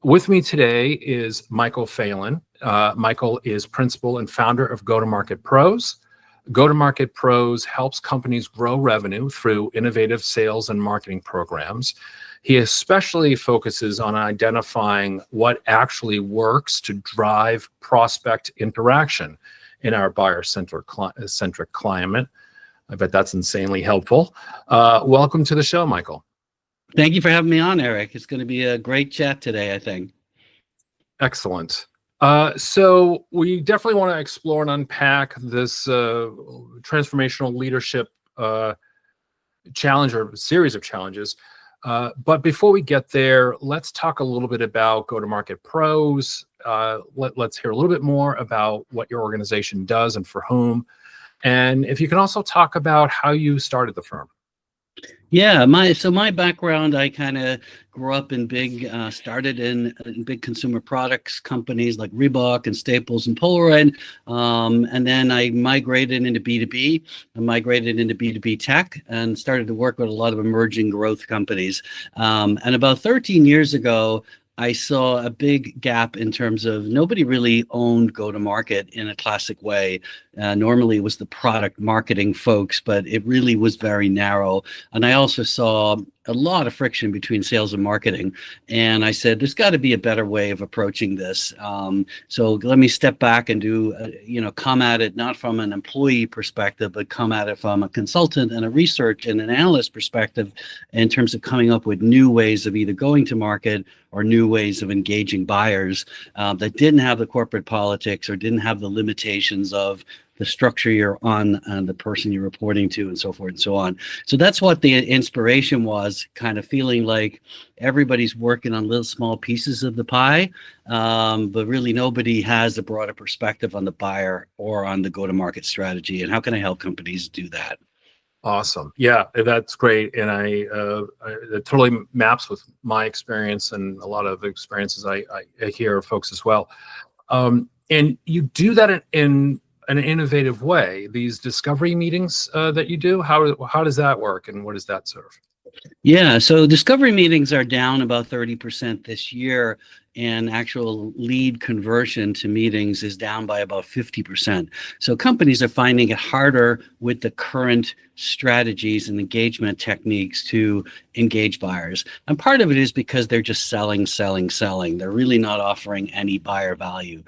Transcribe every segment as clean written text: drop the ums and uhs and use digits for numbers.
With me today is Michael Phelan. Michael is principal and founder of Go-to-Market Pros. Go-to-Market Pros helps companies grow revenue through innovative sales and marketing programs. He especially focuses on identifying what actually works to drive prospect interaction in our buyer-centric climate. I bet that's insanely helpful. Welcome to the show, Michael. Thank you for having me on, Eric. It's going to be a great chat today, I think. Excellent. So we definitely want to explore and unpack this transformational leadership challenge or series of challenges. But before we get there, let's talk a little bit about Go-to-Market Pros. Let's hear a little bit more about what your organization does and for whom. And if you can also talk about how you started the firm. Yeah, my background, I kind of grew up in started in big consumer products companies like Reebok and Staples and Polaroid, and then I migrated into B2B. I migrated into B2B tech and started to work with a lot of emerging growth companies. And about 13 years ago, I saw a big gap in terms of nobody really owned go-to-market in a classic way. Normally it was the product marketing folks, but it really was very narrow. And I also saw a lot of friction between sales and marketing. And I said, there's got to be a better way of approaching this. So let me step back and come at it not from an employee perspective, but come at it from a consultant and a research and an analyst perspective in terms of coming up with new ways of either going to market or new ways of engaging buyers that didn't have the corporate politics or didn't have the limitations of the structure you're on and the person you're reporting to and so forth and so on. So that's what the inspiration was, kind of feeling like everybody's working on little small pieces of the pie, but really nobody has a broader perspective on the buyer or on the go-to-market strategy. And how can I help companies do that? Awesome. Yeah, that's great. And it totally maps with my experience and a lot of experiences I hear of folks as well. And you do that in an innovative way. These discovery meetings that you do, how does that work and what does that serve? Yeah, so discovery meetings are down about 30% this year, and actual lead conversion to meetings is down by about 50%. So companies are finding it harder with the current strategies and engagement techniques to engage buyers. And part of it is because they're just selling. They're really not offering any buyer value.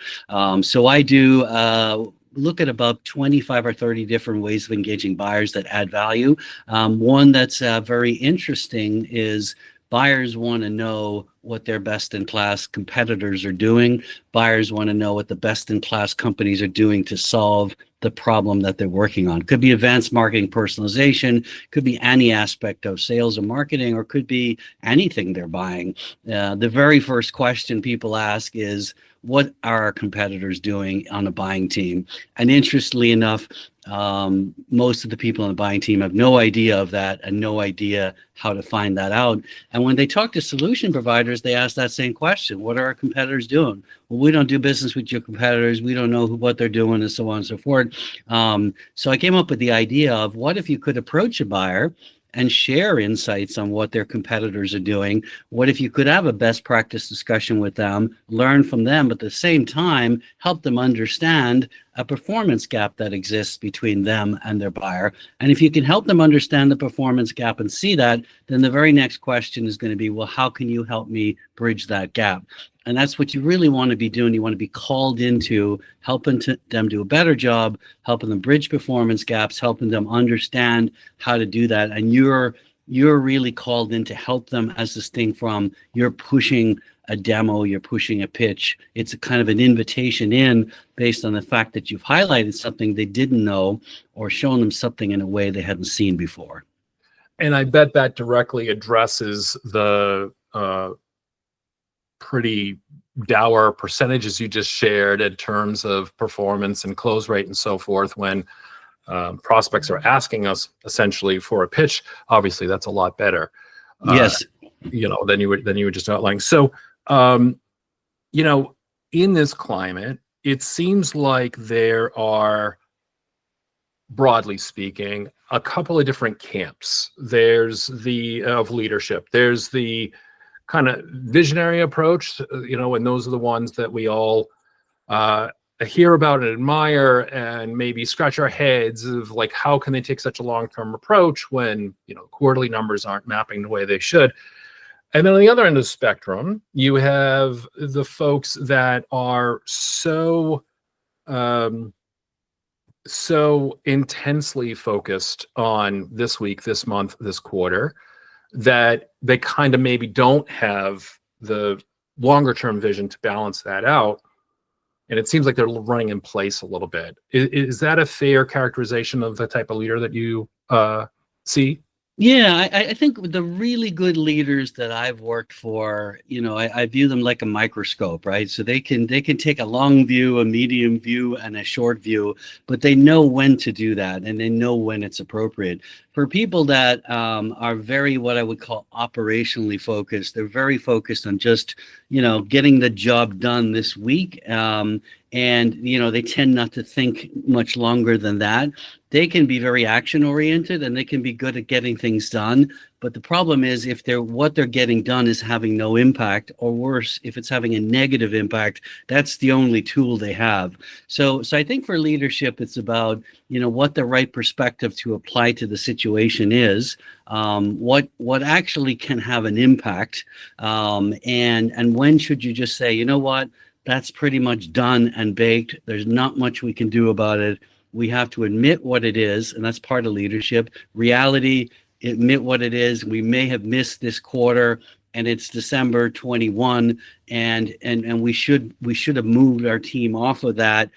So I do look at about 25 or 30 different ways of engaging buyers that add value. One that's very interesting is buyers want to know what their best-in-class competitors are doing. Buyers want to know what the best-in-class companies are doing to solve the problem that they're working on. Could be advanced marketing personalization, could be any aspect of sales and marketing, or could be anything they're buying. The very first question people ask is, what are our competitors doing on a buying team? And interestingly enough, most of the people on the buying team have no idea of that and no idea how to find that out. And when they talk to solution providers, they ask that same question. What are our competitors doing? Well, we don't do business with your competitors. We don't know what they're doing and so on and so forth. So I came up with the idea of what if you could approach a buyer and share insights on what their competitors are doing? What if you could have a best practice discussion with them, learn from them, but at the same time, help them understand a performance gap that exists between them and their buyer? And if you can help them understand the performance gap and see that, then the very next question is going to be, well, how can you help me bridge that gap? And that's what you really want to be doing. You want to be called into helping them do a better job, helping them bridge performance gaps, helping them understand how to do that. And you're really called in to help them, as distinct from you're pushing a demo, you're pushing a pitch. It's a kind of an invitation in based on the fact that you've highlighted something they didn't know or shown them something in a way they hadn't seen before. And I bet that directly addresses the pretty dour percentages you just shared in terms of performance and close rate and so forth when prospects are asking us essentially for a pitch. Obviously that's a lot better yes than you were just outlining. So in this climate, it seems like there are, broadly speaking, a couple of different camps. There's the of leadership. There's the kind of visionary approach, and those are the ones that we all hear about and admire, and maybe scratch our heads of like, how can they take such a long-term approach when quarterly numbers aren't mapping the way they should. And then on the other end of the spectrum, you have the folks that are so intensely focused on this week, this month, this quarter, that they kind of maybe don't have the longer term vision to balance that out. And it seems like they're running in place a little bit. Is that a fair characterization of the type of leader that you see? Yeah, I think the really good leaders that I've worked for, I view them like a microscope, right? So they can take a long view, a medium view, and a short view, but they know when to do that, and they know when it's appropriate. For people that are very, what I would call operationally focused, they're very focused on just, getting the job done this week. And, they tend not to think much longer than that. They can be very action oriented and they can be good at getting things done. But the problem is if what they're getting done is having no impact, or worse, if it's having a negative impact, that's the only tool they have. So I think for leadership, it's about, what the right perspective to apply to the situation is, what actually can have an impact, and when should you just say, what, that's pretty much done and baked. There's not much we can do about it. We have to admit what it is, and that's part of leadership. Reality, admit what it is. We may have missed this quarter, and it's December 21, and we should have moved our team off of that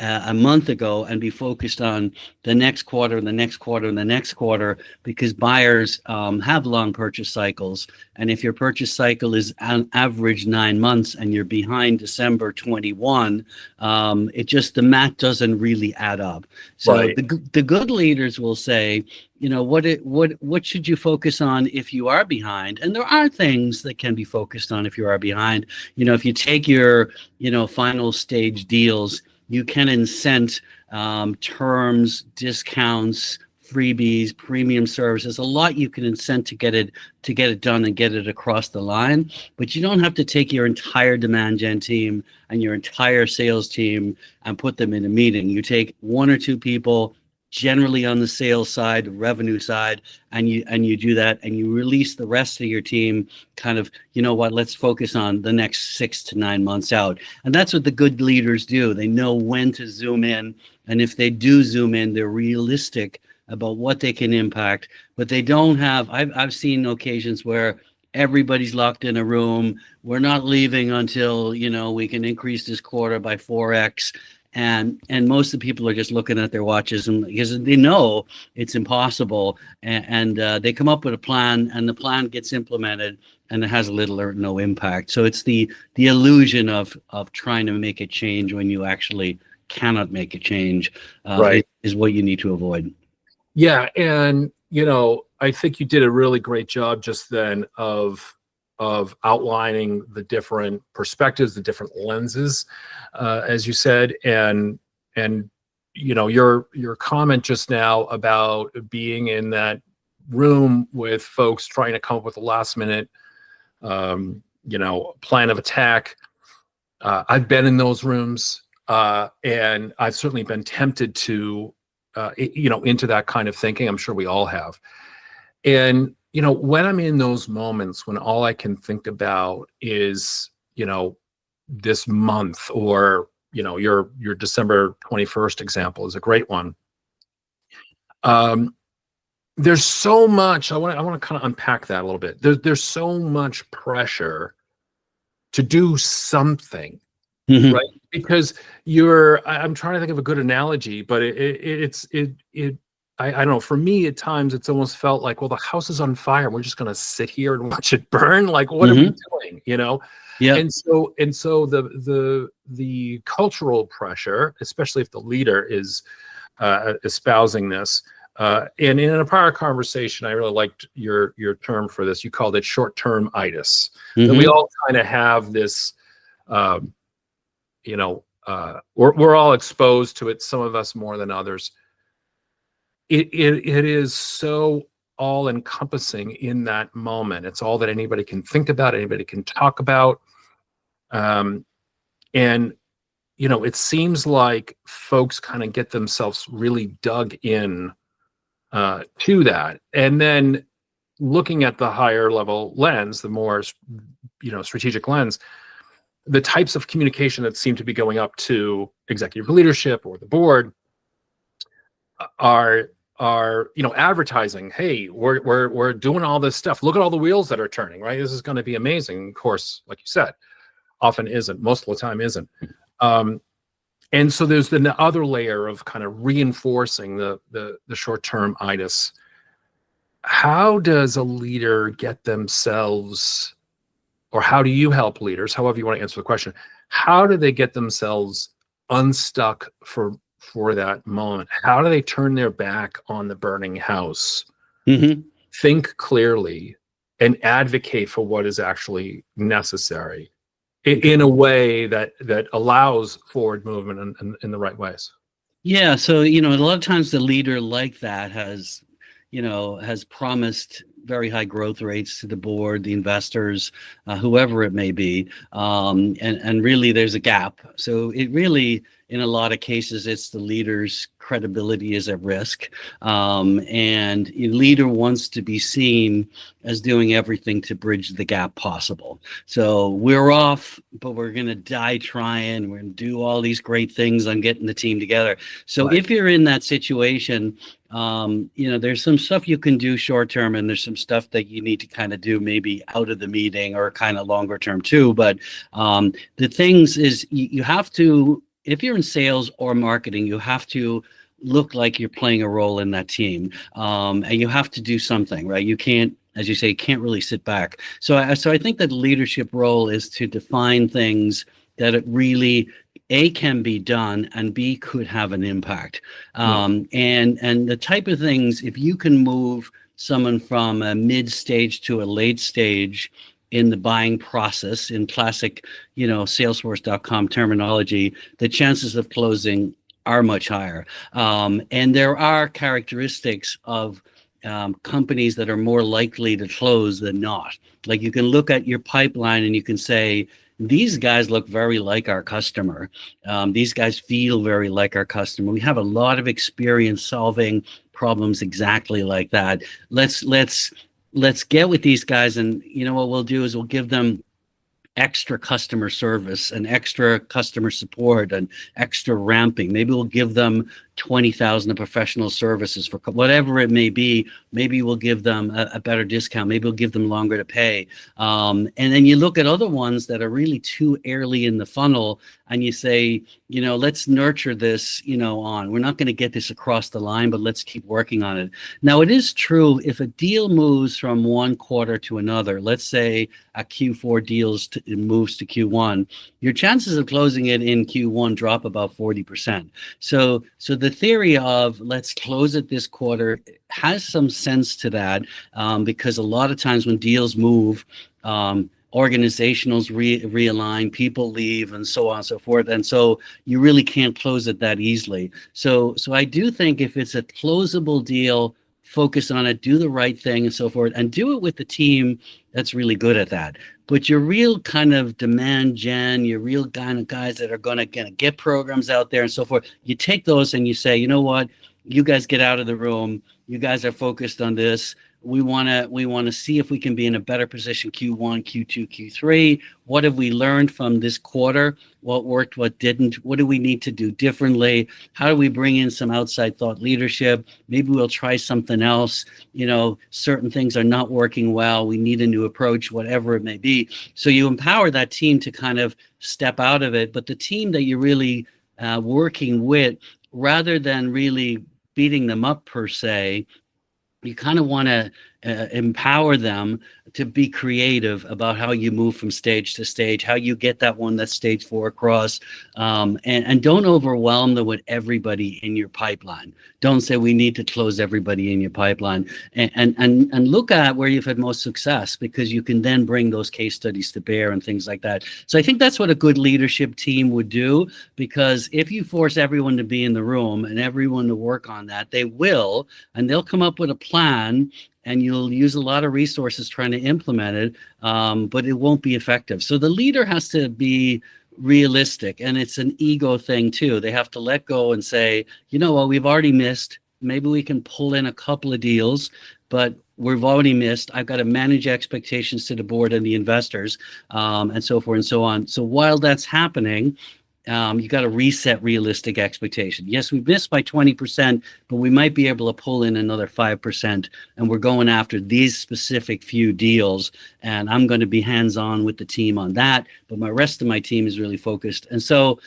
a month ago and be focused on the next quarter and the next quarter and the next quarter, because buyers have long purchase cycles. And if your purchase cycle is on average 9 months and you're behind December 21, the math doesn't really add up. So Right. the good leaders will say, what should you focus on if you are behind? And there are things that can be focused on if you are behind. If you take your, final stage deals, you can incent terms, discounts, freebies, premium services, a lot you can incent to get it done and get it across the line. But you don't have to take your entire demand gen team and your entire sales team and put them in a meeting. You take 1 or 2 people, generally on the sales side, revenue side, and you do that, and you release the rest of your team kind of, let's focus on the next 6 to 9 months out. And that's what the good leaders do. They know when to zoom in. And if they do zoom in, they're realistic about what they can impact, but they don't have, I've seen occasions where everybody's locked in a room. We're not leaving until, we can increase this quarter by 4x. And most of the people are just looking at their watches, and because they know it's impossible, and they come up with a plan, and the plan gets implemented, and it has little or no impact. So it's the illusion of trying to make a change when you actually cannot make a change, Right. is what you need to avoid. Yeah, and I think you did a really great job just then of outlining the different perspectives, the different lenses, as you said, and your comment just now about being in that room with folks trying to come up with a last minute, plan of attack. I've been in those rooms, and I've certainly been tempted to, into that kind of thinking. I'm sure we all have. And when I'm in those moments, when all I can think about is, this month, or, your December 21st example is a great one. There's so much, I want to kind of unpack that a little bit. There's so much pressure to do something, right? Because I'm trying to think of a good analogy, but I don't know. For me, at times, it's almost felt like, well, the house is on fire. We're just going to sit here and watch it burn. Like, what are we doing? Yeah. And so the cultural pressure, especially if the leader is espousing this. And in a prior conversation, I really liked your term for this. You called it short-term-itis. That we all kind of have this, we're all exposed to it. Some of us more than others. It is so all encompassing in that moment. It's all that anybody can think about, anybody can talk about. And, it seems like folks kind of get themselves really dug in to that. And then looking at the higher level lens, the more, strategic lens, the types of communication that seem to be going up to executive leadership or the board are advertising, hey, we're doing all this stuff, look at all the wheels that are turning, right? This is going to be amazing. Of course, like you said, often isn't, most of the time isn't. And so there's the other layer of kind of reinforcing the short-term-itis. How does a leader get themselves, or how do you help leaders, however you want to answer the question, how do they get themselves unstuck for that moment? How do they turn their back on the burning house, think clearly, and advocate for what is actually necessary in a way that allows forward movement in the right ways? Yeah. So, a lot of times the leader like that has promised very high growth rates to the board, the investors, whoever it may be. And really there's a gap. So it really, in a lot of cases, it's the leader's credibility is at risk. And a leader wants to be seen as doing everything to bridge the gap possible. So we're off, but we're going to die trying. We're going to do all these great things on getting the team together. So if you're in that situation, there's some stuff you can do short term, and there's some stuff that you need to kind of do maybe out of the meeting or kind of longer term too. But the things is you have to, if you're in sales or marketing, you have to look like you're playing a role in that team, and you have to do something, right? You can't, as you say, you can't really sit back. So I think that leadership role is to define things that it really A, can be done, and B, could have an impact. And the type of things, if you can move someone from a mid-stage to a late stage in the buying process, in classic, Salesforce.com terminology, the chances of closing are much higher. And there are characteristics of companies that are more likely to close than not. Like, you can look at your pipeline and you can say, these guys look very like our customer. These guys feel very like our customer. We have a lot of experience solving problems exactly like that. Let's get with these guys, and what we'll do is we'll give them extra customer service and extra customer support and extra ramping. Maybe we'll give them 20,000 of professional services for whatever it may be. Maybe we'll give them a better discount. Maybe we'll give them longer to pay. And then you look at other ones that are really too early in the funnel, and you say, let's nurture this, on. We're not going to get this across the line, but let's keep working on it. Now, it is true, if a deal moves from one quarter to another, let's say a Q4 deal moves to Q1, your chances of closing it in Q1 drop about 40%. So the theory of let's close it this quarter has some sense to that, because a lot of times when deals move, organizationals realign, people leave, and so on and so forth. And so you really can't close it that easily. So I do think if it's a closable deal, focus on it, do the right thing and so forth, and do it with the team that's really good at that. But your real kind of demand gen, your real kind of guys that are going to get programs out there and so forth, you take those and you say, you know what, you guys get out of the room. You guys are focused on this. We want to see if we can be in a better position Q1, Q2, Q3. What have we learned from this quarter? What worked, what didn't? What do we need to do differently? How do we bring in some outside thought leadership? Maybe we'll try something else. Certain things are not working well. We need a new approach, whatever it may be. So you empower that team to kind of step out of it. But the team that you're really working with, rather than really beating them up per se, you kind of want to empower them to be creative about how you move from stage to stage, how you get that one that's stage 4 across, and don't overwhelm them with everybody in your pipeline. Don't say we need to close everybody in your pipeline, and look at where you've had most success, because you can then bring those case studies to bear and things like that. So I think that's what a good leadership team would do, because if you force everyone to be in the room and everyone to work on that, they will, and they'll come up with a plan. and you'll use a lot of resources trying to implement it, but it won't be effective. So the leader has to be realistic, and it's an ego thing too. They have to let go and say, you know what, we've already missed. Maybe we can pull in a couple of deals, but we've already missed. I've got to manage expectations to the board and the investors, and so forth and so on. So while that's happening, you got to reset realistic expectation. Yes, we missed by 20%, but we might be able to pull in another 5%, and we're going after these specific few deals, and I'm going to be hands-on with the team on that, but my rest of my team is really focused. And so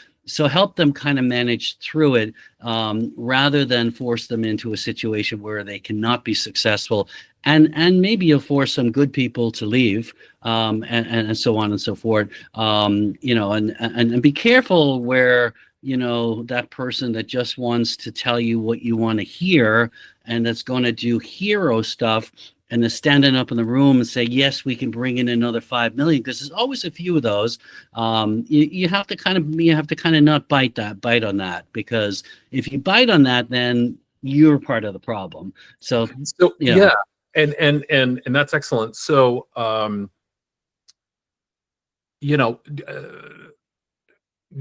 help them kind of manage through it, rather than force them into a situation where they cannot be successful. And maybe you'll force some good people to leave, and so on and so forth. And be careful where, that person that just wants to tell you what you want to hear and that's going to do hero stuff and then standing up in the room and say, yes, we can bring in another 5 million, because there's always a few of those. You have to kind of not bite on that, because if you bite on that, then you're part of the problem. So yeah, and that's excellent. So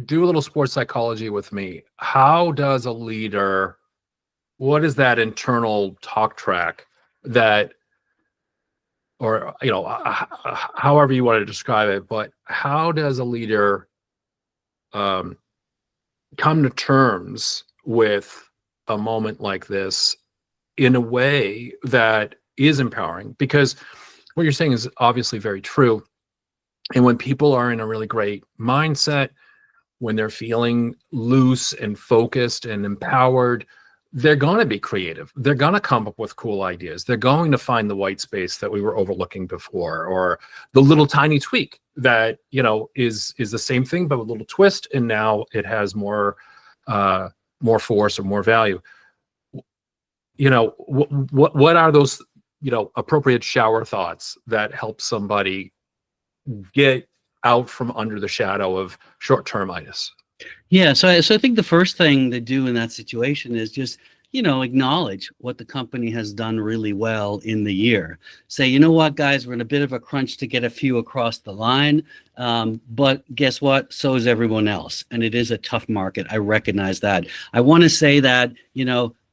do a little sports psychology with me. How does a leader? What is that internal talk track that? Or, however you want to describe it, but how does a leader come to terms with a moment like this in a way that is empowering? Because what you're saying is obviously very true. And when people are in a really great mindset, when they're feeling loose and focused and empowered, they're going to be creative. They're going to come up with cool ideas. They're going to find the white space that we were overlooking before, or the little tiny tweak that, is the same thing, but with a little twist. And now it has more force or more value. What are those, appropriate shower thoughts that help somebody get out from under the shadow of short-term-itis? Yeah, so I think the first thing to do in that situation is just, acknowledge what the company has done really well in the year. Say, you know what, guys, we're in a bit of a crunch to get a few across the line, but guess what? So is everyone else, and it is a tough market. I recognize that. I want to say that,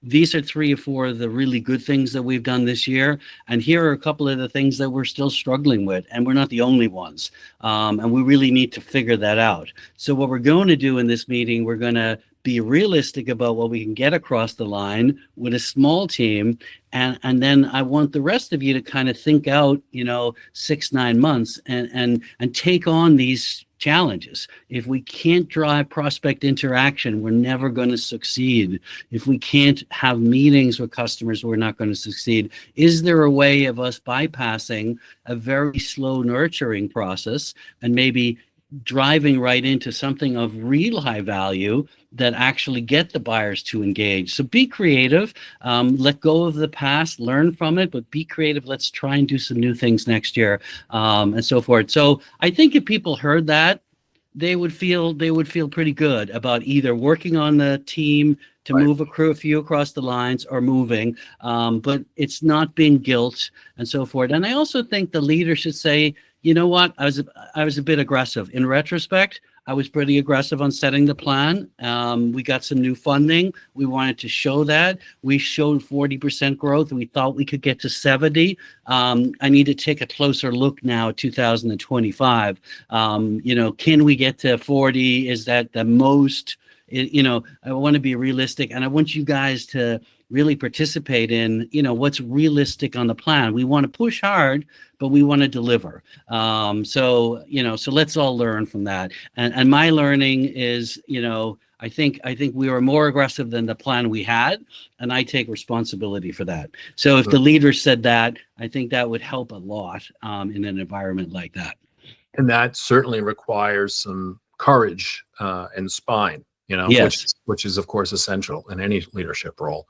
these are 3 or 4 of the really good things that we've done this year. And here are a couple of the things that we're still struggling with. And we're not the only ones. And we really need to figure that out. So what we're going to do in this meeting, we're going to be realistic about what we can get across the line with a small team. And then I want the rest of you to kind of think out, 6-9 months and take on these challenges. If we can't drive prospect interaction, we're never going to succeed. If we can't have meetings with customers, we're not going to succeed. Is there a way of us bypassing a very slow nurturing process and maybe driving right into something of real high value that actually get the buyers to engage? So be creative, let go of the past, learn from it, but be creative. Let's try and do some new things next year, and so forth. So I think if people heard that, they would feel pretty good about either working on the team to move a few across the lines or moving, but it's not being guilt and so forth. And I also think the leader should say, you know what, I was a bit aggressive. In retrospect, I was pretty aggressive on setting the plan. We got some new funding. We wanted to show that. We showed 40% growth. We thought we could get to 70. I need to take a closer look now at 2025. Can we get to 40? Is that the most? I want to be realistic, and I want you guys to really participate in, what's realistic on the plan. We want to push hard, but we want to deliver. So let's all learn from that. And my learning is, I think we were more aggressive than the plan we had, and I take responsibility for that. So if the leader said that, I think that would help a lot in an environment like that. And that certainly requires some courage and spine, Yes. which is of course essential in any leadership role.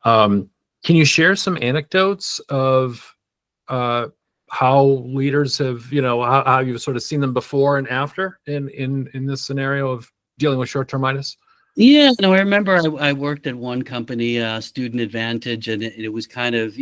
Can you share some anecdotes of how leaders have, how you've sort of seen them before and after in this scenario of dealing with short-term-itis? Yeah, no, I remember I worked at one company, Student Advantage, and it was kind of,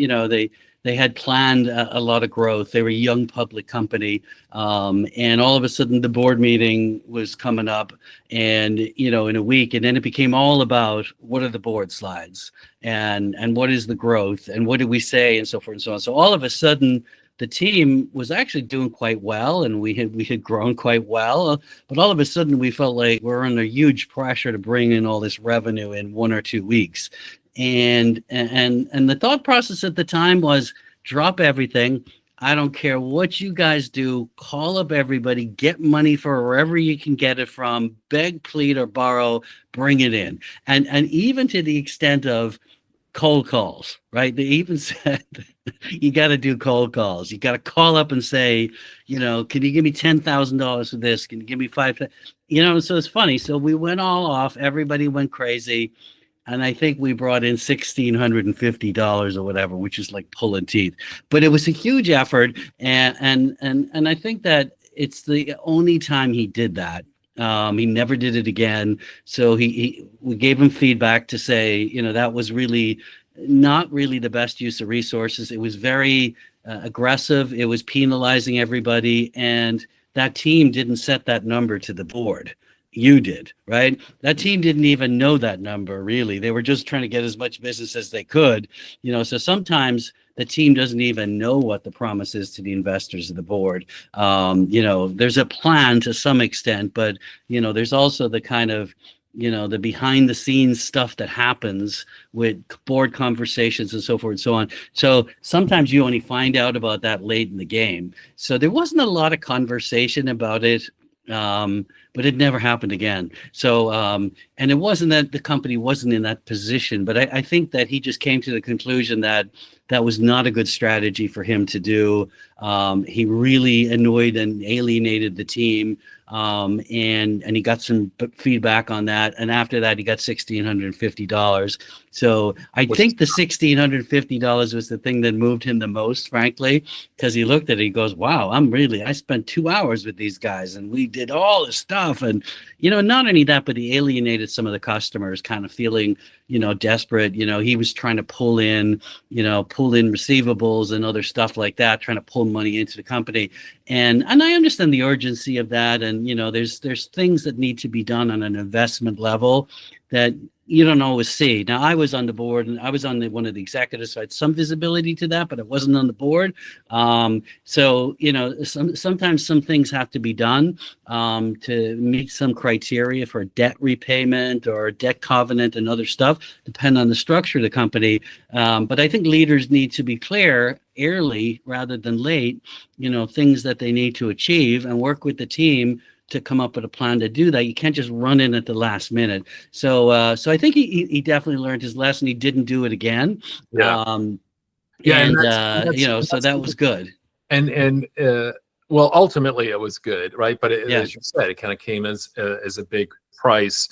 They had planned a lot of growth. They were a young public company. And all of a sudden the board meeting was coming up and, in a week, and then it became all about what are the board slides and what is the growth and what did we say and so forth and so on. So all of a sudden the team was actually doing quite well, and we had grown quite well, but all of a sudden we felt like we're under huge pressure to bring in all this revenue in 1 or 2 weeks. And the thought process at the time was drop everything. I don't care what you guys do. Call up everybody, get money for wherever you can get it from, beg, plead, or borrow, bring it in. And even to the extent of cold calls, right? They even said you got to do cold calls. You got to call up and say, can you give me $10,000 for this? Can you give me $5,000? So it's funny. So we went all off. Everybody went crazy. And I think we brought in $1,650 or whatever, which is like pulling teeth. But it was a huge effort, and I think that it's the only time he did that. He never did it again. So we gave him feedback to say, that was really not really the best use of resources. It was very aggressive. It was penalizing everybody, and that team didn't set that number to the board. You did, right? That team didn't even know that number, really. They were just trying to get as much business as they could, so sometimes the team doesn't even know what the promise is to the investors of the board. There's a plan to some extent, but, there's also the kind of, the behind the scenes stuff that happens with board conversations and so forth and so on. So sometimes you only find out about that late in the game. So there wasn't a lot of conversation about it. But it never happened again. So, and it wasn't that the company wasn't in that position, but I think that he just came to the conclusion that that was not a good strategy for him to do. He really annoyed and alienated the team. And he got some feedback on that. And after that, he got $1,650. So I think the $1,650 was the thing that moved him the most, frankly, because he looked at it, he goes, wow, I spent 2 hours with these guys and we did all this stuff. And, not only that, but he alienated some of the customers, kind of feeling, desperate. He was trying to pull in receivables and other stuff like that, trying to pull money into the company. And I understand the urgency of that. And, there's things that need to be done on an investment level that you don't always see. Now, I was on the board and I was on one of the executives, so I had some visibility to that, but I wasn't on the board. So, sometimes some things have to be done to meet some criteria for debt repayment or debt covenant and other stuff, depend on the structure of the company. But I think leaders need to be clear early rather than late, things that they need to achieve and work with the team to come up with a plan to do that. You can't just run in at the last minute. So I think he definitely learned his lesson. He didn't do it again. Yeah. So that was good. And well, ultimately it was good, right? But as you said, it kind of came as a big price.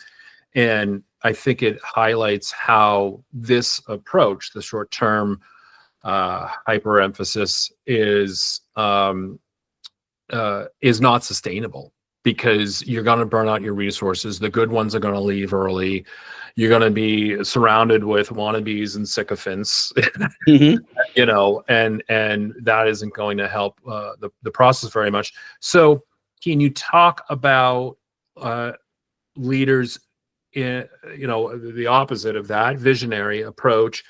And I think it highlights how this approach, the short-term hyper-emphasis, is not sustainable, because you're going to burn out your resources. The good ones are going to leave early. You're going to be surrounded with wannabes and sycophants, and that isn't going to help the process very much. So can you talk about leaders in, the opposite of that visionary approach,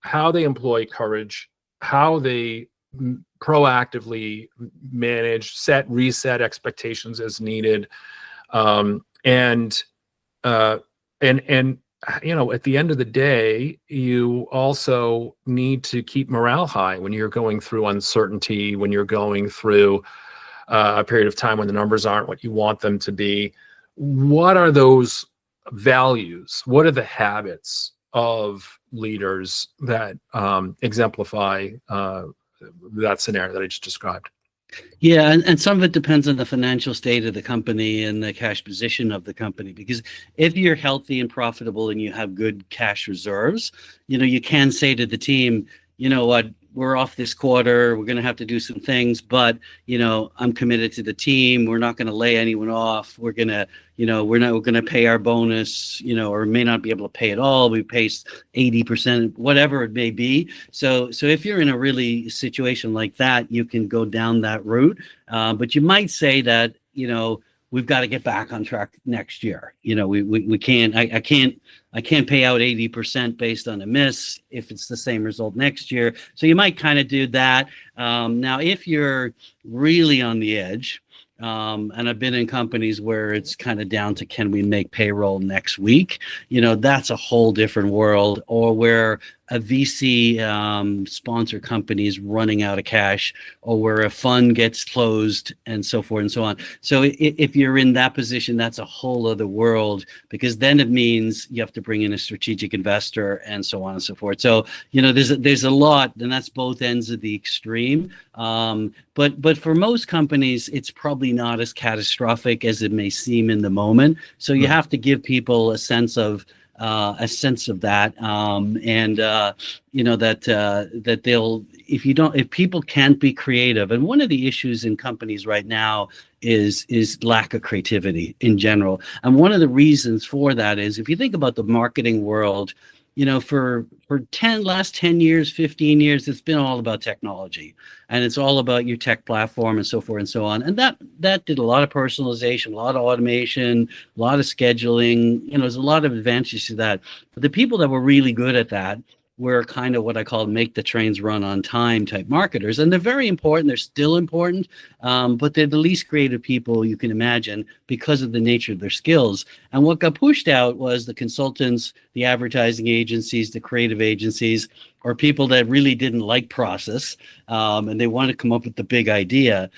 how they employ courage, how they proactively manage, reset expectations as needed, and at the end of the day, you also need to keep morale high when you're going through uncertainty, when you're going through a period of time when the numbers aren't what you want them to be. What are those values? What are the habits of leaders that exemplify that scenario that I just described? Yeah, and some of it depends on the financial state of the company and the cash position of the company. Because if you're healthy and profitable and you have good cash reserves, you can say to the team, you know what, we're off this quarter. We're going to have to do some things, but, I'm committed to the team. We're not going to lay anyone off. We're going to, we're going to pay our bonus, or may not be able to pay it all. We pay 80%, whatever it may be. So if you're in a really situation like that, you can go down that route. But you might say that, we've got to get back on track next year. We can't, I can't pay out 80% based on a miss if it's the same result next year. So you might kind of do that. Now, if you're really on the edge, and I've been in companies where it's kind of down to, can we make payroll next week? That's a whole different world. Or where a VC sponsor company is running out of cash, or where a fund gets closed, and so forth and so on. So if you're in that position, that's a whole other world, because then it means you have to bring in a strategic investor and so on and so forth. So, there's a lot, and that's both ends of the extreme. But for most companies, it's probably not as catastrophic as it may seem in the moment. So you have to give people a sense of that, that they'll, if people can't be creative. And one of the issues in companies right now is lack of creativity in general. And one of the reasons for that is, if you think about the marketing world, for last 10 years, 15 years, it's been all about technology, and it's all about your tech platform and so forth and so on. And that did a lot of personalization, a lot of automation, a lot of scheduling. There's a lot of advantages to that. But the people that were really good at that were kind of what I call make the trains run on time type marketers. And they're very important. They're still important, but they're the least creative people you can imagine because of the nature of their skills. And what got pushed out was the consultants, the advertising agencies, the creative agencies, or people that really didn't like process, and they wanted to come up with the big idea.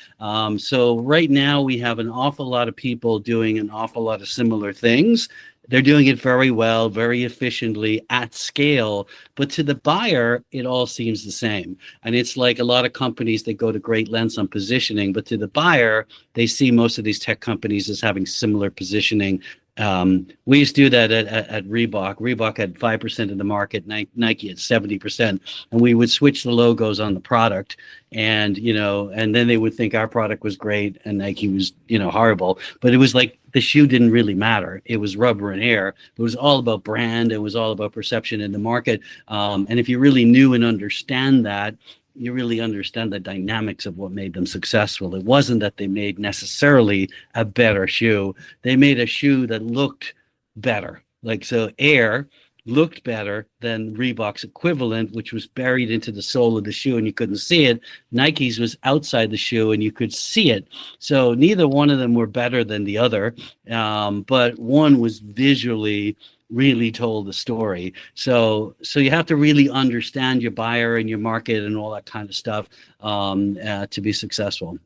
So right now we have an awful lot of people doing an awful lot of similar things. They're doing it very well, very efficiently, at scale. But to the buyer, it all seems the same. And it's like a lot of companies that go to great lengths on positioning, but to the buyer, they see most of these tech companies as having similar positioning. We used to do that at Reebok. Reebok had 5% of the market, Nike had 70%, and we would switch the logos on the product, and and then they would think our product was great and Nike was horrible. But it was like the shoe didn't really matter. It was rubber and air. It was all about brand. It was all about perception in the market. And if you really knew and understand that, you really understand the dynamics of what made them successful. It wasn't that they made necessarily a better shoe. They made a shoe that looked better. So Air looked better than Reebok's equivalent, which was buried into the sole of the shoe and you couldn't see it. Nike's was outside the shoe and you could see it. So neither one of them were better than the other, but one was visually really told the story. So you have to really understand your buyer and your market and all that kind of stuff to be successful.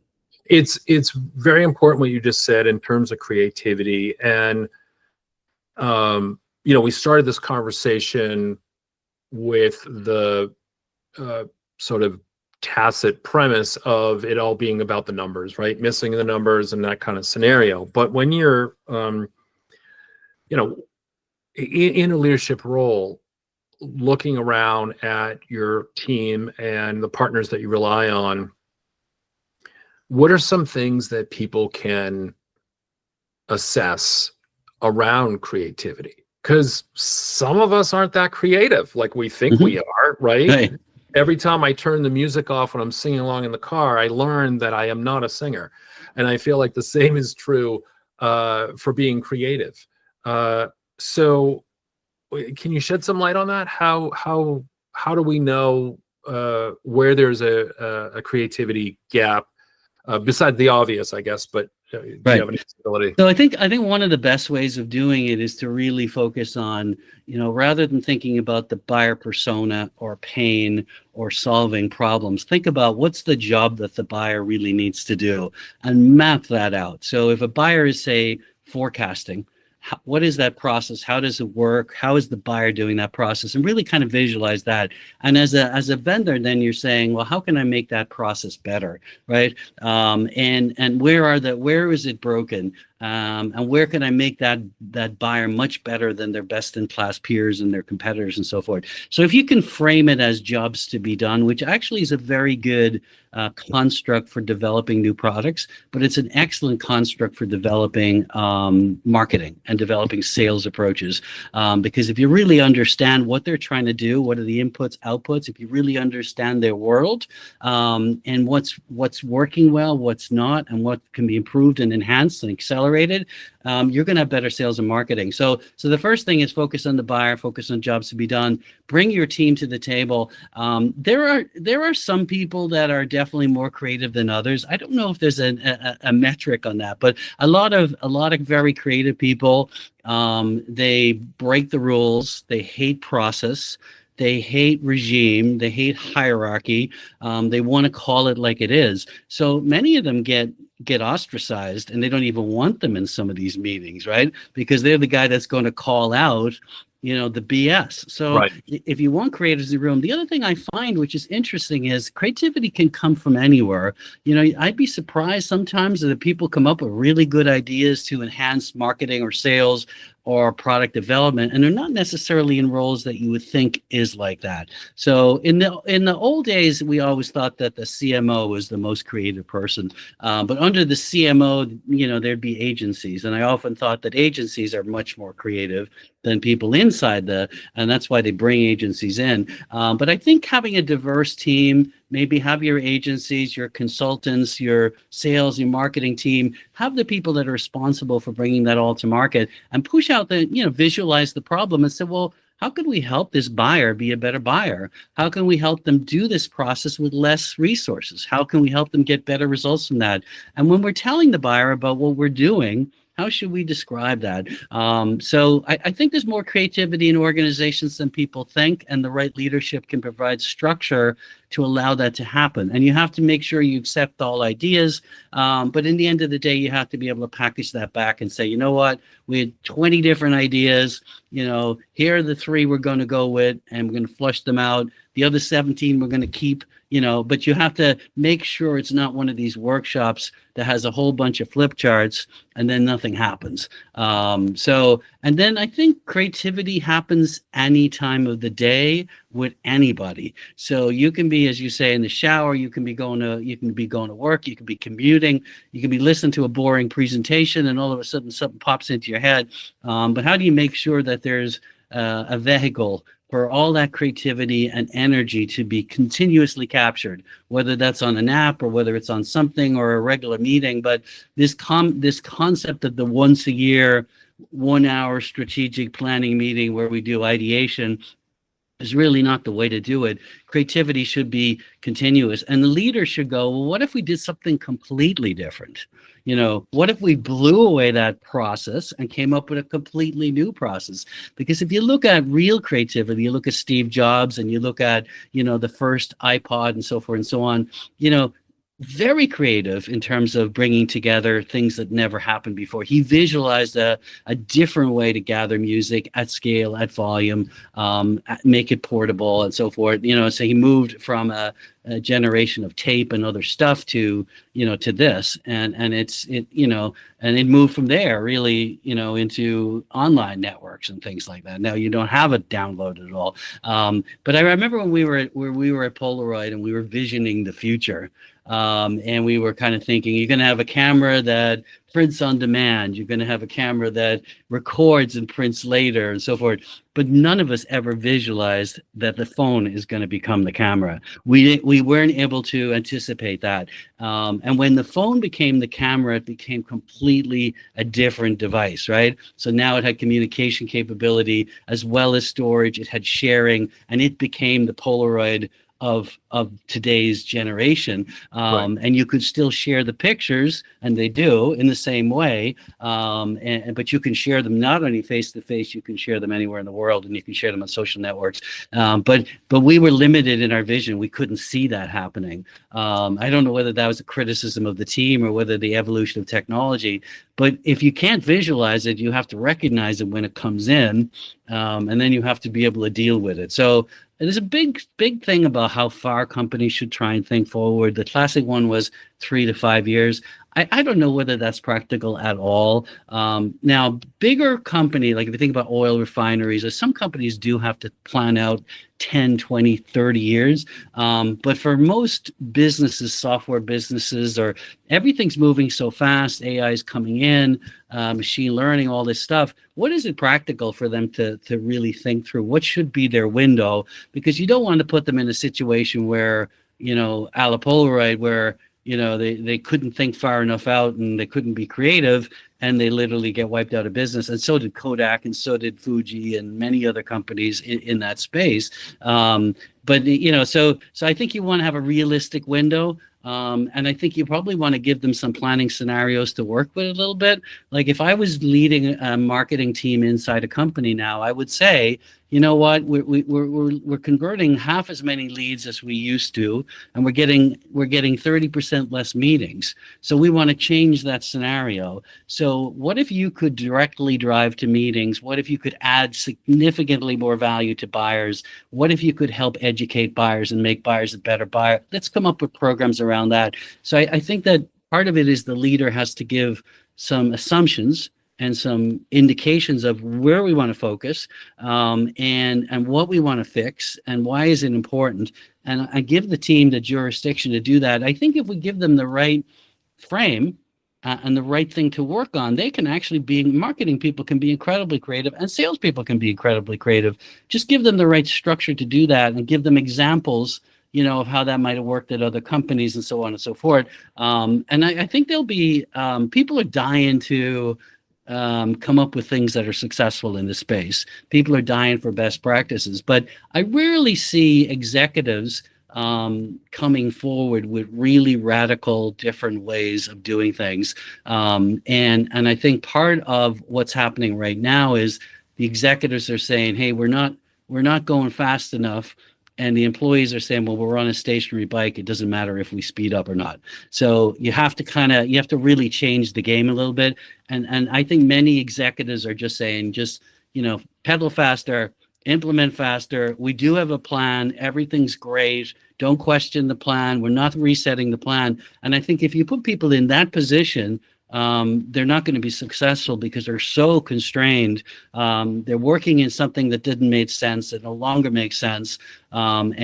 It's very important what you just said in terms of creativity. And we started this conversation with the sort of tacit premise of it all being about the numbers, right? Missing the numbers and that kind of scenario. But when you're in a leadership role, looking around at your team and the partners that you rely on, what are some things that people can assess around creativity? Because some of us aren't that creative like we think we are, right? Right. Every time I turn the music off when I'm singing along in the car, I learn that I am not a singer. And I feel like the same is true for being creative. So can you shed some light on that? How do we know where there's a creativity gap besides the obvious, I guess, but do you have any visibility? So I think one of the best ways of doing it is to really focus on, rather than thinking about the buyer persona or pain or solving problems, think about what's the job that the buyer really needs to do and map that out. So if a buyer is, say, forecasting, what is that process? How does it work? How is the buyer doing that process? And really kind of visualize that. And as a vendor, then you're saying, well, how can I make that process better, right? And where is it broken? and where can I make that buyer much better than their best-in-class peers and their competitors and so forth. So if you can frame it as jobs to be done, which actually is a very good construct for developing new products, but it's an excellent construct for developing marketing and developing sales approaches. Because if you really understand what they're trying to do, what are the inputs, outputs, if you really understand their world, and what's working well, what's not, and what can be improved and enhanced and accelerated, you're going to have better sales and marketing. So the first thing is focus on the buyer, focus on jobs to be done, bring your team to the table. There are some people that are definitely more creative than others. I don't know if there's a metric on that, but a lot of very creative people, they break the rules, they hate process, they hate regime, they hate hierarchy, they want to call it like it is. So many of them get ostracized, and they don't even want them in some of these meetings, right? Because they're the guy that's going to call out, the BS. So Right. if you want creators in the room, the other thing I find, which is interesting, is creativity can come from anywhere. I'd be surprised sometimes that people come up with really good ideas to enhance marketing or sales or product development, and they're not necessarily in roles that you would think is like that. So in the old days, we always thought that the CMO was the most creative person, but under the CMO, there'd be agencies, and I often thought that agencies are much more creative than people inside and that's why they bring agencies in. But I think having a diverse team, maybe have your agencies, your consultants, your sales, your marketing team, have the people that are responsible for bringing that all to market, and push out visualize the problem and say, well, how can we help this buyer be a better buyer? How can we help them do this process with less resources? How can we help them get better results from that? And when we're telling the buyer about what we're doing, how should we describe that? So I think there's more creativity in organizations than people think, and the right leadership can provide structure to allow that to happen. And you have to make sure you accept all ideas. But in the end of the day, you have to be able to package that back and say, you know what, we had 20 different ideas. Here are the 3 we're going to go with, and we're going to flush them out. The other 17 we're going to keep. But you have to make sure it's not one of these workshops that has a whole bunch of flip charts and then nothing happens. And then I think creativity happens any time of the day with anybody. So you can be, as you say, in the shower, you can be going to work, you can be commuting, you can be listening to a boring presentation, and all of a sudden something pops into your head. But how do you make sure that there's a vehicle for all that creativity and energy to be continuously captured, whether that's on an app or whether it's on something or a regular meeting? But this concept of the once a year, 1 hour strategic planning meeting where we do ideation is really not the way to do it. Creativity should be continuous, and the leader should go, well, what if we did something completely different? What if we blew away that process and came up with a completely new process? Because if you look at real creativity, you look at Steve Jobs and you look at, the first iPod and so forth and so on, very creative in terms of bringing together things that never happened before. He visualized a different way to gather music at scale, at volume, make it portable and so forth. So he moved from a generation of tape and other stuff to this, and it moved from there really, into online networks and things like that. Now you don't have it downloaded at all. But I remember when we were at Polaroid and we were visioning the future. And we were kind of thinking, you're going to have a camera that prints on demand. You're going to have a camera that records and prints later and so forth. But none of us ever visualized that the phone is going to become the camera. We weren't able to anticipate that. And when the phone became the camera, it became completely a different device, right? So now it had communication capability as well as storage. It had sharing, and it became the Polaroid of today's generation. Right. And you could still share the pictures, and they do in the same way. But you can share them not only face to face, you can share them anywhere in the world, and you can share them on social networks. But we were limited in our vision. We couldn't see that happening. I don't know whether that was a criticism of the team or whether the evolution of technology. But if you can't visualize it, you have to recognize it when it comes in, and then you have to be able to deal with it. So there's a big thing about how far companies should try and think forward. The classic one was 3 to 5 years. I don't know whether that's practical at all. Now, bigger company, like if you think about oil refineries, some companies do have to plan out 10, 20, 30 years. But for most businesses, software businesses, or everything's moving so fast, AI is coming in, machine learning, all this stuff. What is it practical for them to really think through? What should be their window? Because you don't want to put them in a situation where, a la Polaroid, where they couldn't think far enough out and they couldn't be creative, and they literally get wiped out of business. And so did Kodak, and so did Fuji, and many other companies in that space. So I think you want to have a realistic window. And I think you probably want to give them some planning scenarios to work with a little bit. Like if I was leading a marketing team inside a company now, I would say, you know what, we're converting half as many leads as we used to, and we're getting 30% less meetings. So we want to change that scenario. So what if you could directly drive to meetings? What if you could add significantly more value to buyers? What if you could help educate buyers and make buyers a better buyer? Let's come up with programs around that. So I think that part of it is the leader has to give some assumptions and some indications of where we want to focus, and what we want to fix, and why is it important. And I give the team the jurisdiction to do that. I think if we give them the right frame and the right thing to work on, they can actually be, marketing people can be incredibly creative, and salespeople can be incredibly creative. Just give them the right structure to do that, and give them examples of how that might have worked at other companies, and so on and so forth. And I think there'll be, people are dying to come up with things that are successful in this space. People are dying for best practices, but I rarely see executives coming forward with really radical different ways of doing things. And I think part of what's happening right now is the executives are saying, hey, we're not going fast enough. And the employees are saying, well, we're on a stationary bike. It doesn't matter if we speed up or not. So you have to really change the game a little bit. And I think many executives are just saying, pedal faster, implement faster. We do have a plan. Everything's great. Don't question the plan. We're not resetting the plan. And I think if you put people in that position, they're not going to be successful because they're so constrained. They're working in something that didn't make sense, that no longer makes sense, and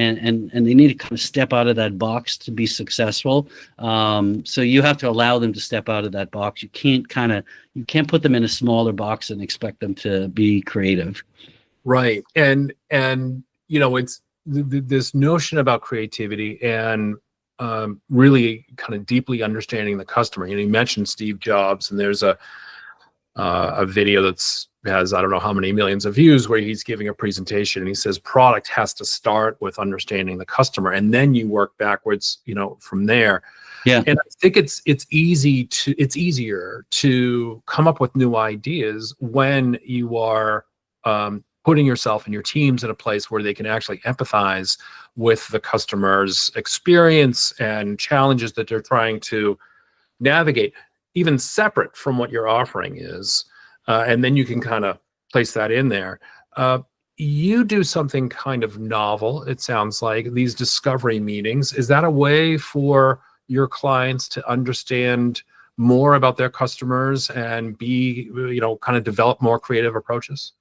they need to kind of step out of that box to be successful. So you have to allow them to step out of that box. You can't put them in a smaller box and expect them to be creative. Right, and it's this notion about creativity and really kind of deeply understanding the customer. You mentioned Steve Jobs, and there's a video has I don't know how many millions of views, where he's giving a presentation and he says product has to start with understanding the customer, and then you work backwards, from there. Yeah. And I think it's easier to come up with new ideas when you are putting yourself and your teams in a place where they can actually empathize with the customer's experience and challenges that they're trying to navigate, even separate from what your offering is. And then you can kind of place that in there. You do something kind of novel, it sounds like, these discovery meetings. Is that a way for your clients to understand more about their customers and be, kind of develop more creative approaches?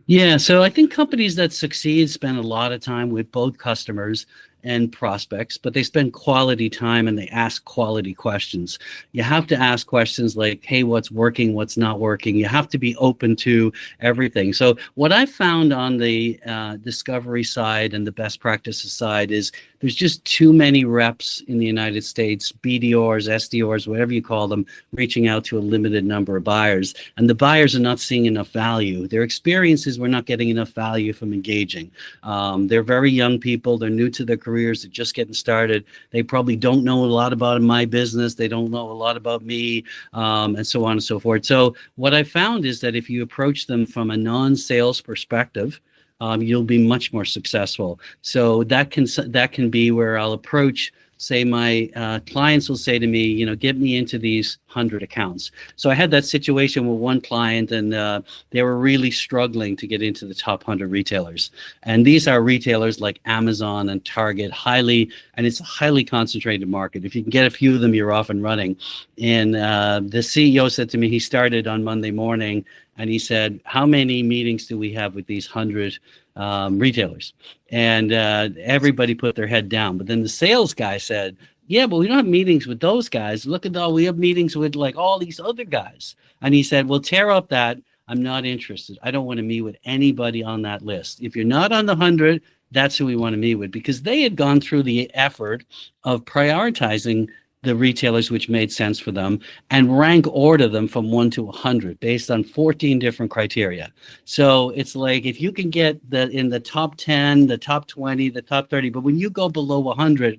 Yeah, so I think companies that succeed spend a lot of time with both customers and prospects, but they spend quality time and they ask quality questions. You have to ask questions like, hey, what's working, what's not working? You have to be open to everything. So what I found on the discovery side and the best practices side is there's just too many reps in the United States, BDRs, SDRs, whatever you call them, reaching out to a limited number of buyers. And the buyers are not seeing enough value. Their experience is we're not getting enough value from engaging. They're very young people. They're new to their careers. They're just getting started. They probably don't know a lot about my business. They don't know a lot about me, and so on and so forth. So what I found is that if you approach them from a non-sales perspective, you'll be much more successful. So that can be where I'll approach say my clients will say to me, get me into these 100 accounts. So I had that situation with one client, and they were really struggling to get into the top 100 retailers. And these are retailers like Amazon and Target, and it's a highly concentrated market. If you can get a few of them, you're off and running. And the CEO said to me, he started on Monday morning, and he said, how many meetings do we have with these 100 retailers? And everybody put their head down. But then the sales guy said, yeah, but we don't have meetings with those guys. Look at all, we have meetings with like all these other guys. And he said, well, tear up that. I'm not interested. I don't want to meet with anybody on that list. If you're not on the 100, that's who we want to meet with, because they had gone through the effort of prioritizing the retailers which made sense for them and rank order them from 1 to 100 based on 14 different criteria. So it's like, if you can get in the top 10, the top 20, the top 30, but when you go below 100,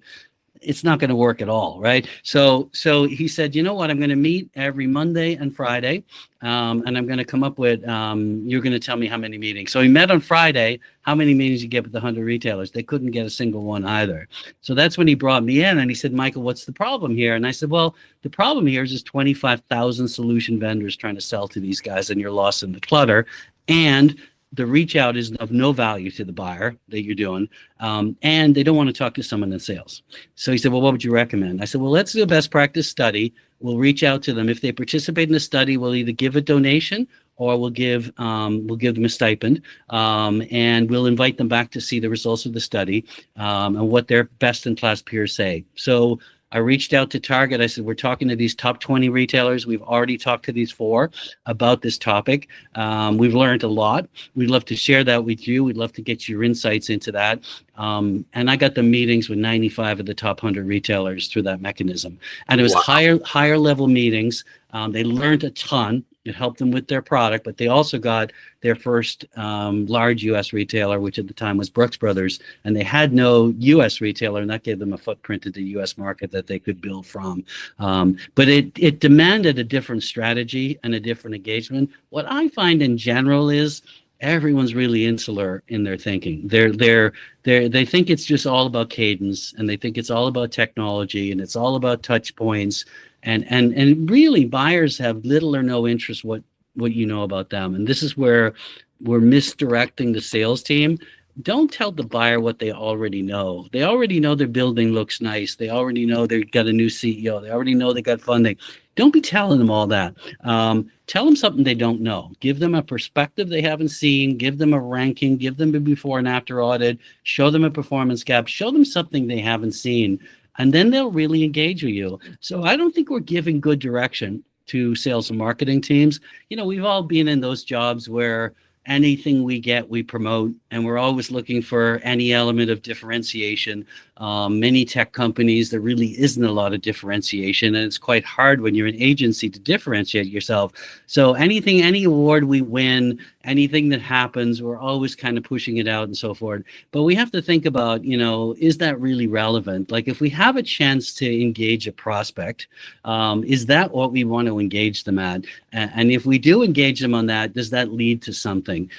it's not going to work at all, right? So he said, you know what, I'm going to meet every Monday and Friday, and I'm going to come up with, you're going to tell me how many meetings. So he met on Friday, how many meetings you get with the 100 retailers. They couldn't get a single one either. So that's when he brought me in, and he said, Michael, what's the problem here? And I said, well, the problem here is there's 25,000 solution vendors trying to sell to these guys, and you're lost in the clutter. And the reach out is of no value to the buyer that you're doing, and they don't want to talk to someone in sales. So he said, well, what would you recommend? I said, well, let's do a best practice study. We'll reach out to them. If they participate in the study, we'll either give a donation or we'll give them a stipend, and we'll invite them back to see the results of the study and what their best-in-class peers say. So I reached out to Target. I said, we're talking to these top 20 retailers. We've already talked to these 4 about this topic. We've learned a lot. We'd love to share that with you. We'd love to get your insights into that. And I got the meetings with 95 of the top 100 retailers through that mechanism. And it was higher level meetings. They learned a ton. It helped them with their product, but they also got their first large U.S. retailer, which at the time was Brooks Brothers, and they had no U.S. retailer, and that gave them a footprint in the U.S. market that they could build from. But it demanded a different strategy and a different engagement. What I find in general is everyone's really insular in their thinking. They think it's just all about cadence, and they think it's all about technology, and it's all about touch points. And really, buyers have little or no interest what you know about them. And this is where we're misdirecting the sales team. Don't tell the buyer what they already know. They already know their building looks nice. They already know they've got a new CEO. They already know they got funding. Don't be telling them all that. Tell them something they don't know. Give them a perspective they haven't seen. Give them a ranking. Give them a before and after audit. Show them a performance gap. Show them something they haven't seen. And then they'll really engage with you. So I don't think we're giving good direction to sales and marketing teams. We've all been in those jobs where anything we get, we promote, and we're always looking for any element of differentiation. Many tech companies, there really isn't a lot of differentiation, and it's quite hard when you're an agency to differentiate yourself. So any award we win, anything that happens, we're always kind of pushing it out and so forth. But we have to think about, is that really relevant? Like, if we have a chance to engage a prospect, is that what we want to engage them at? And if we do engage them on that, does that lead to something?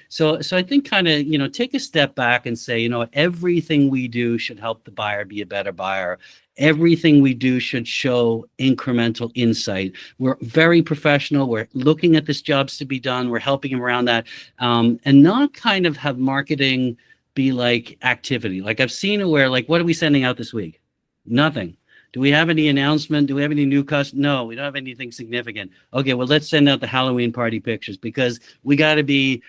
So I think kind of, take a step back and say, everything we do should help the buyer be a better buyer. Everything we do should show incremental insight. We're very professional. We're looking at this jobs to be done. We're helping them around that, and not kind of have marketing be like activity. Like I've seen it where, like, what are we sending out this week? Nothing. Do we have any announcement? Do we have any new customers? No, we don't have anything significant. Okay, well, let's send out the Halloween party pictures, because we got to be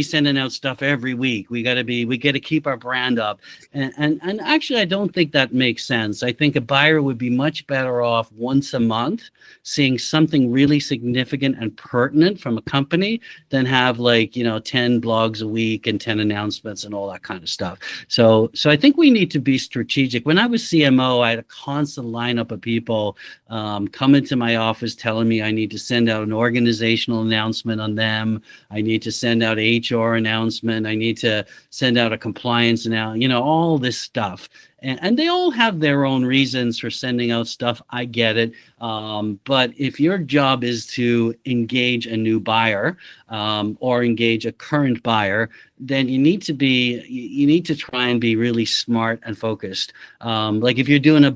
sending out stuff every week. We got to keep our brand up. And actually, I don't think that makes sense. I think a buyer would be much better off once a month seeing something really significant and pertinent from a company than have 10 blogs a week and 10 announcements and all that kind of stuff. So I think we need to be strategic. When I was CMO, I had a constant lineup of people come into my office telling me I need to send out an organizational announcement on them. I need to send out HR announcement. I need to send out a compliance announcement, all this stuff. and they all have their own reasons for sending out stuff. I get it. But if your job is to engage a new buyer, or engage a current buyer, then you need to try and be really smart and focused. Like if you're doing a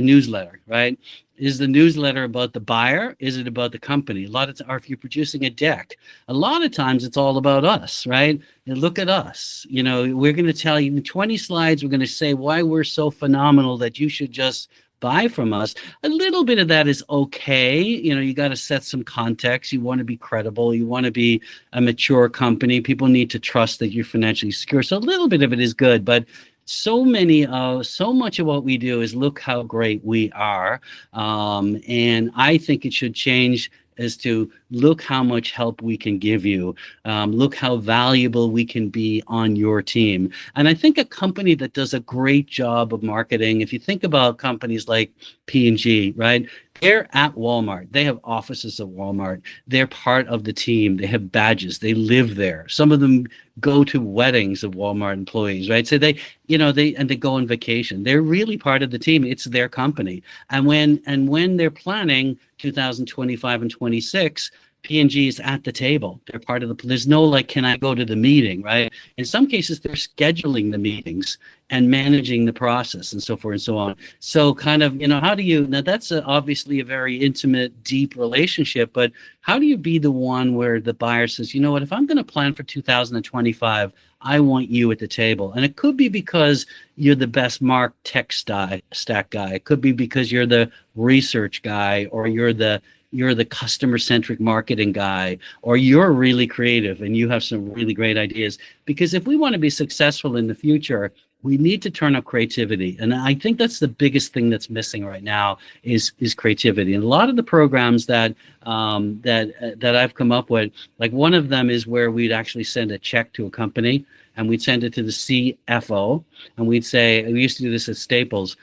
newsletter, right? Is the newsletter about the buyer? Is it about the company? Or if you're producing a deck, a lot of times it's all about us, right? And look at us. We're going to tell you in 20 slides, we're going to say why we're so phenomenal that you should just buy from us. A little bit of that is okay. You got to set some context. You want to be credible. You want to be a mature company. People need to trust that you're financially secure. So a little bit of it is good, but so much of what we do is look how great we are. And I think it should change as to look how much help we can give you. Look how valuable we can be on your team. And I think a company that does a great job of marketing, if you think about companies like P&G, right? They're at Walmart. They have offices at Walmart. They're part of the team. They have badges. They live there. Some of them go to weddings of Walmart employees, right? So they go on vacation. They're really part of the team. It's their company. And when they're planning 2025 and 26, P&G is at the table. They're part of there's no like, can I go to the meeting, right? In some cases, they're scheduling the meetings and managing the process and so forth and so on. So kind of, how do you, now that's obviously a very intimate, deep relationship, but how do you be the one where the buyer says, you know what, if I'm going to plan for 2025, I want you at the table. And it could be because you're the best tech stack guy. It could be because you're the research guy, or you're the customer-centric marketing guy, or you're really creative and you have some really great ideas. Because if we want to be successful in the future, we need to turn up creativity. And I think that's the biggest thing that's missing right now is creativity. And a lot of the programs that I've come up with, like one of them is where we'd actually send a check to a company and we'd send it to the CFO, and we'd say, we used to do this at Staples,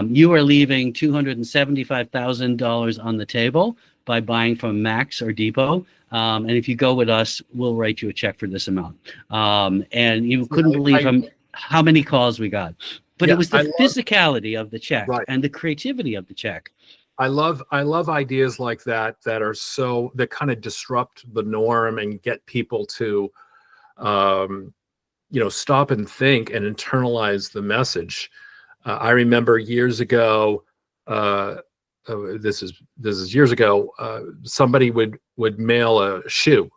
you are leaving $275,000 on the table by buying from Max or Depot. And if you go with us, we'll write you a check for this amount. And you couldn't believe how many calls we got. But it was the physicality of the check, right, and the creativity of the check. I love ideas like that that kind of disrupt the norm and get people to stop and think and internalize the message. I remember years ago, this is years ago, somebody would mail a shoe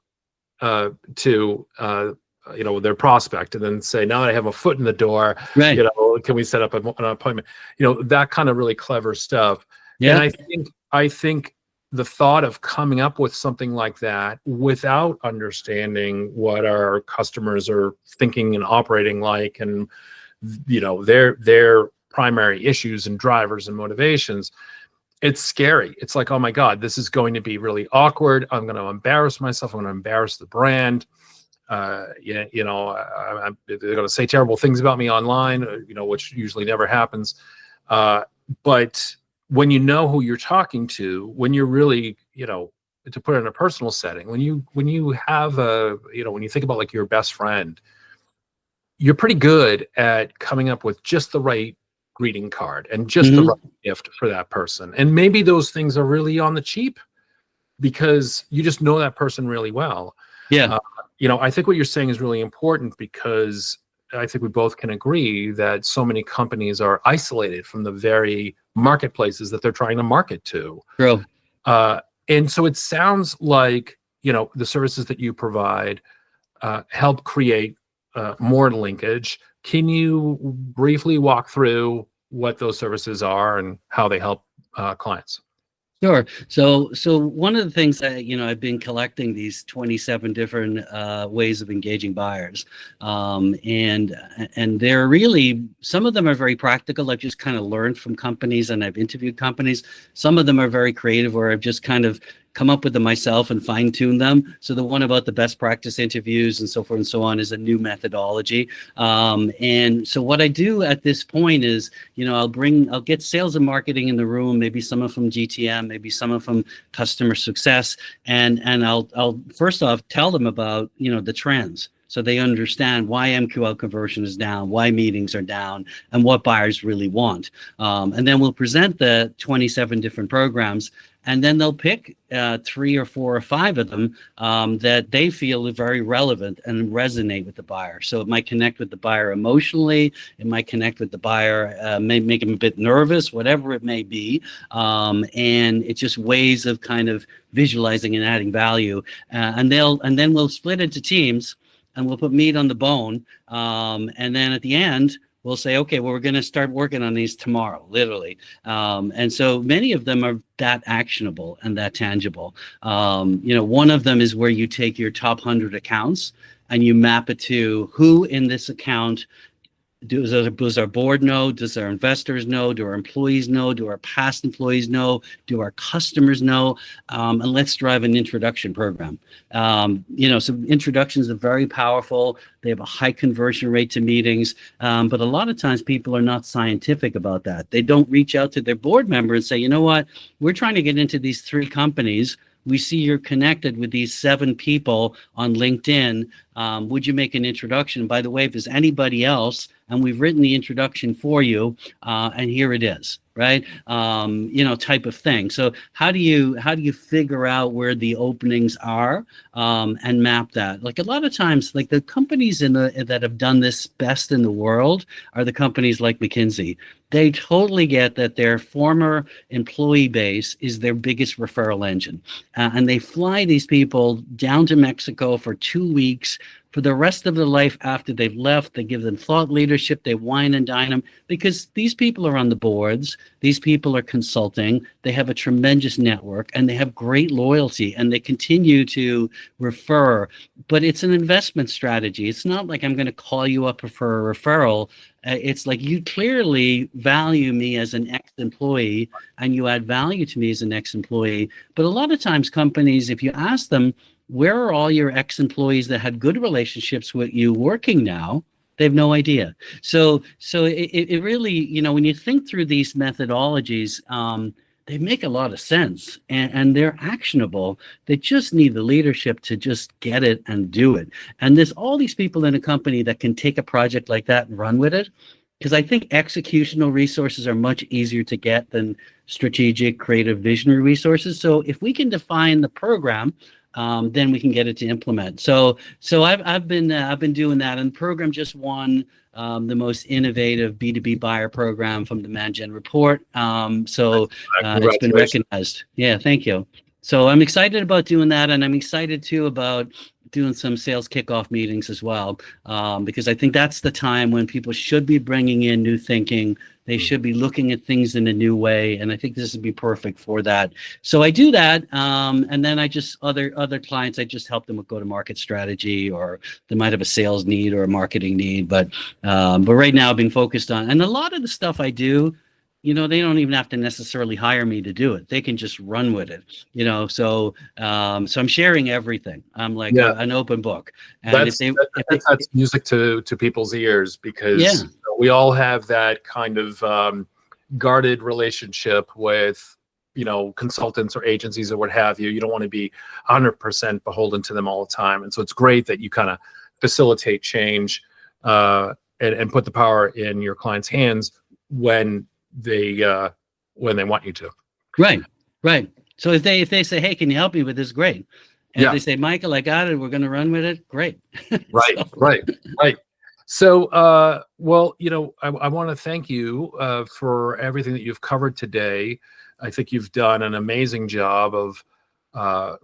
to their prospect, and then say, now that I have a foot in the door, right, can we set up an appointment? That kind of really clever stuff. Yeah. And I think the thought of coming up with something like that without understanding what our customers are thinking and operating like, and their primary issues and drivers and motivations, it's scary. It's like, oh my God, this is going to be really awkward. I'm going to embarrass myself. I'm going to embarrass the brand. They're going to say terrible things about me online, which usually never happens. But when you know who you're talking to, when you're really, to put it in a personal setting, when you have when you think about like your best friend, you're pretty good at coming up with just the right greeting card and just the right gift for that person. And maybe those things are really on the cheap because you just know that person really well. Yeah. I think what you're saying is really important, because I think we both can agree that so many companies are isolated from the very marketplaces that they're trying to market to. True. And so it sounds like, the services that you provide help create more linkage. Can you briefly walk through what those services are and how they help clients? Sure. So one of the things that, I've been collecting these 27 different ways of engaging buyers. And they're really, some of them are very practical. I've just kind of learned from companies and I've interviewed companies. Some of them are very creative, where I've just kind of come up with them myself and fine tune them. So the one about the best practice interviews and so forth and so on is a new methodology. And so what I do at this point is, I'll get sales and marketing in the room, maybe someone from GTM, maybe someone from customer success. And I'll first off tell them about, the trends. so they understand why MQL conversion is down, why meetings are down, and what buyers really want. And then we'll present the 27 different programs, and then they'll pick 3 or 4 or 5 of them that they feel are very relevant and resonate with the buyer. So it might connect with the buyer emotionally, it might connect with the buyer, may make them a bit nervous, whatever it may be. And it's just ways of kind of visualizing and adding value. And then we'll split into teams, and we'll put meat on the bone. And then at the end, we'll say, okay, well, we're going to start working on these tomorrow, literally. And so many of them are that actionable and that tangible. One of them is where you take your top 100 accounts and you map it to who in this account does our board know? Does our investors know? Do our employees know? Do our past employees know? Do our customers know? And let's drive an introduction program. So introductions are very powerful. They have a high conversion rate to meetings. But a lot of times people are not scientific about that. They don't reach out to their board member and say, you know what, we're trying to get into these 3 companies. We see you're connected with these 7 people on LinkedIn. Would you make an introduction? By the way, if there's anybody else, and we've written the introduction for you, and here it is, right? Type of thing. So how do you figure out where the openings are and map that? Like a lot of times, like the companies that have done this best in the world are the companies like McKinsey. They totally get that their former employee base is their biggest referral engine. And they fly these people down to Mexico for 2 weeks. For the rest of their life after they've left, they give them thought leadership, they wine and dine them, because these people are on the boards, these people are consulting, they have a tremendous network, and they have great loyalty, and they continue to refer. But it's an investment strategy. It's not like I'm going to call you up for a referral. It's like you clearly value me as an ex-employee, and you add value to me as an ex-employee. But a lot of times companies, if you ask them, where are all your ex-employees that had good relationships with you working now? They have no idea. So it really, when you think through these methodologies, they make a lot of sense and they're actionable. They just need the leadership to just get it and do it. And there's all these people in a company that can take a project like that and run with it. Because I think executional resources are much easier to get than strategic, creative, visionary resources. So if we can define the program, then we can get it to implement. So I've been doing that, and the program just won the most innovative B2B buyer program from the ManGen report. It's been recognized. Yeah, thank you. So I'm excited about doing that, and I'm excited too about doing some sales kickoff meetings as well, because I think that's the time when people should be bringing in new thinking. They should be looking at things in a new way, and I think this would be perfect for that. So I do that, and then I just other clients, I just help them with go-to-market strategy, or they might have a sales need or a marketing need. But right now I've been focused on, and a lot of the stuff I do, they don't even have to necessarily hire me to do it. They can just run with it, So I'm sharing everything. I'm like an open book. And that's music to people's ears, because we all have that kind of guarded relationship with, consultants or agencies or what have you. You don't want to be 100% beholden to them all the time. And so it's great that you kind of facilitate change and put the power in your clients' hands when they want you to. Right. So if they say, hey, can you help me with this? Great. And if they say, Michael, I got it, we're going to run with it. Great. Right. So, I want to thank you for everything that you've covered today. I think you've done an amazing job of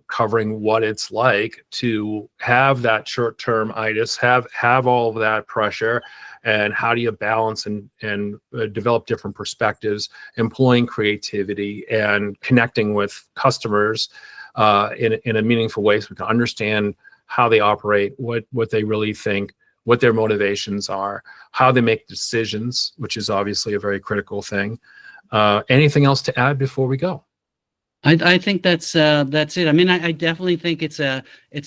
covering what it's like to have that short-term-itis, have all of that pressure, and how do you balance and develop different perspectives, employing creativity and connecting with customers in a meaningful way, so we can understand how they operate, what they really think, what their motivations are, how they make decisions, which is obviously a very critical thing. Anything else to add before we go? I think that's it. I mean, I definitely think it's a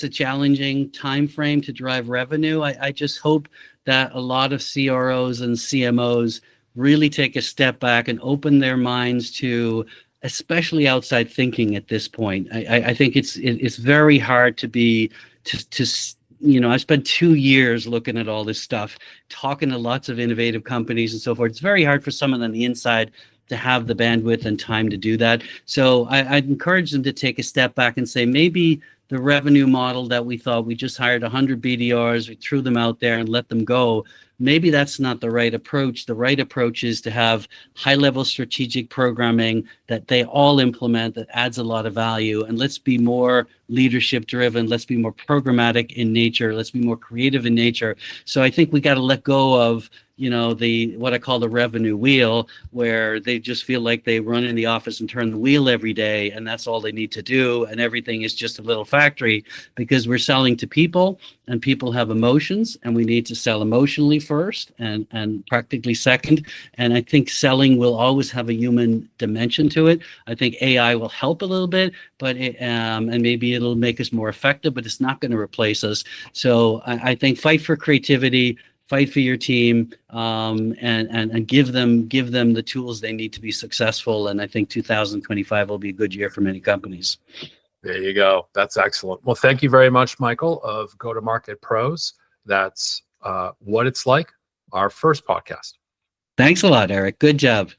challenging time frame to drive revenue. I just hope that a lot of CROs and CMOs really take a step back and open their minds to, especially outside thinking at this point. I think it's very hard to I spent 2 years looking at all this stuff, talking to lots of innovative companies and so forth. It's very hard for someone on the inside to have the bandwidth and time to do that. So I'd encourage them to take a step back and say, maybe the revenue model that we thought, we just hired 100 BDRs, we threw them out there and let them go. Maybe that's not the right approach. The right approach is to have high-level strategic programming that they all implement that adds a lot of value. And let's be more leadership-driven. Let's be more programmatic in nature. Let's be more creative in nature. So I think we got to let go of what I call the revenue wheel, where they just feel like they run in the office and turn the wheel every day, and that's all they need to do, and everything is just a little factory, because we're selling to people, and people have emotions, and we need to sell emotionally first and practically second. And I think selling will always have a human dimension to it. I think AI will help a little bit, but and maybe it'll make us more effective, but it's not going to replace us. So I think fight for creativity, fight for your team, and give them the tools they need to be successful. And I think 2025 will be a good year for many companies. There you go. That's excellent. Well, thank you very much, Michael, of Go-to-Market Pros. That's What It's Like, our first podcast. Thanks a lot, Eric. Good job.